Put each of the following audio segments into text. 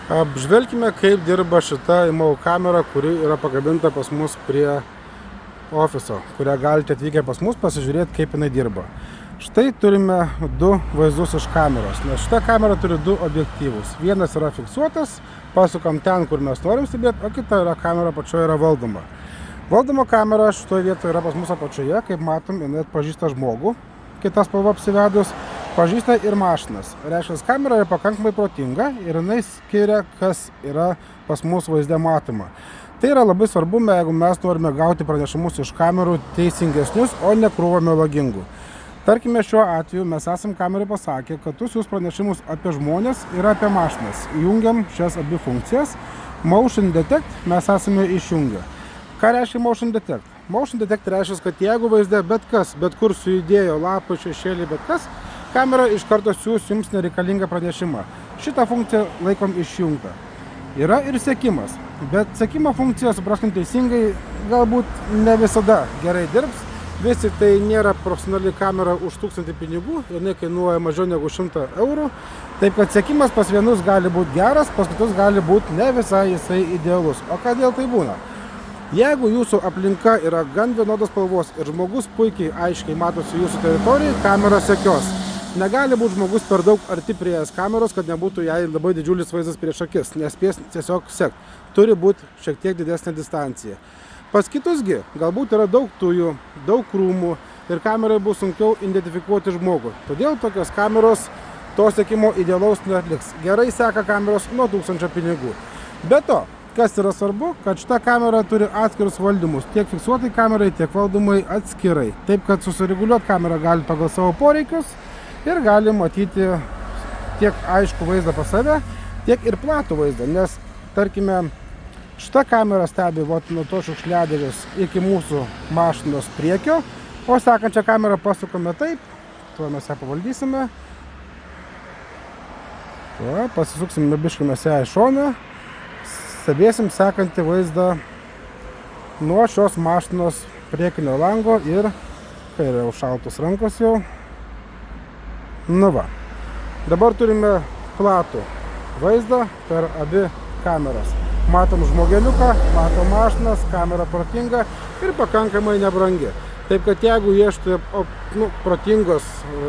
Apžvelkime, kaip dirba šita IMAU kamera, kuri yra pakabinta pas mus prie ofiso, kurią galite atvykę pas mus pasižiūrėti, kaip jinai dirba. Štai turime du vaizdus iš kameros, nes šita kamera turi du objektyvus. Vienas yra fiksuotas, pasukam ten, kur mes norim stebėti, o kita yra kamera pačioje yra valdoma. Valdoma kamera šitoje vietoje yra pas mus apačioje, kaip matom, jinai atpažįsta žmogų, kitas spalva apsivedus, pažįsta ir mašinas. Reiškia, kamera yra pakankamai protinga ir jinai skiria, kas yra pas mus vaizde matoma. Tai yra labai svarbu, jeigu mes norime gauti pranešimus iš kamerų teisingesnius, o ne krūvą melagingų. Tarkime, šiuo atveju mes esam kamerai pasakę, kad tu siūs pranešimus apie žmonės ir apie mašinas. Jungiam šias abi funkcijas. Motion Detect mes esame išjungę. Ką reiškia Motion Detect? Motion Detect reiškia, kad jeigu vaizde bet kas, bet kur sujudėjo lapai, šešėliai, bet kas, kamera iš karto siūs jums nereikalingą pranešimą. Šitą funkciją laikom išjungtą. Yra ir sekimas, bet sekimo funkcija, supraskim teisingai, galbūt ne visada gerai dirbs. Vis tik tai nėra profesionali kamera už 1000 pinigų, jinai kainuoja mažiau negu 100 eurų. Taip kad sekimas pas vienus gali būti geras, pas kitus gali būti ne visai jisai idealus. O kodėl tai būna? Jeigu jūsų aplinka yra gan vienodos spalvos ir žmogus puikiai aiškiai matosi jūsų teritorijai, kamera sekios. Negali būti žmogus per daug arti prieėjęs kameros, kad nebūtų jai labai didžiulis vaizdas prieš akis, nespės tiesiog sekti. Turi būti šiek tiek didesnė distancija. Pas kitusgi galbūt yra daug tujų, daug krūmų ir kamerai bus sunkiau identifikuoti žmogų. Todėl tokios kameros to sekimo idealaus neatliks. Gerai seka kameros nuo 1000 pinigų. Be to, kas yra svarbu, kad šita kamera turi atskirus valdymus, tiek fiksuotai kamerai, tiek valdomai atskirai. Taip, kad susireguliuoti kamerą gali pagal savo poreikius ir gali matyti tiek aišku vaizdą pas save, tiek ir platų vaizdą, nes, tarkime, šita kamera stebi nuo to šiukšliadėžės iki mūsų mašinos priekio, o sekančią kamerą pasukame taip, tuo mes ją pavaldysime, pasisuksime biškį mes ją į šoną, stebėsim sekantį vaizdą nuo šios mašinos priekinio lango ir, kai yra užšaltos rankos jau, nu va. Dabar turime platų vaizdą per abi kameras. Matom žmogeliuką, matom mašinas, kamera protinga ir pakankamai nebrangi. Taip kad jeigu ieškote protingos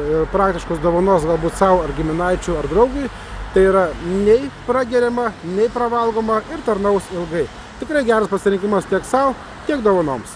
ir praktiškos dovanos galbūt savo ar giminaičių ar draugui, tai yra nei prageriama, nei pravalgoma ir tarnaus ilgai. Tikrai geras pasirinkimas tiek savo, tiek dovanoms.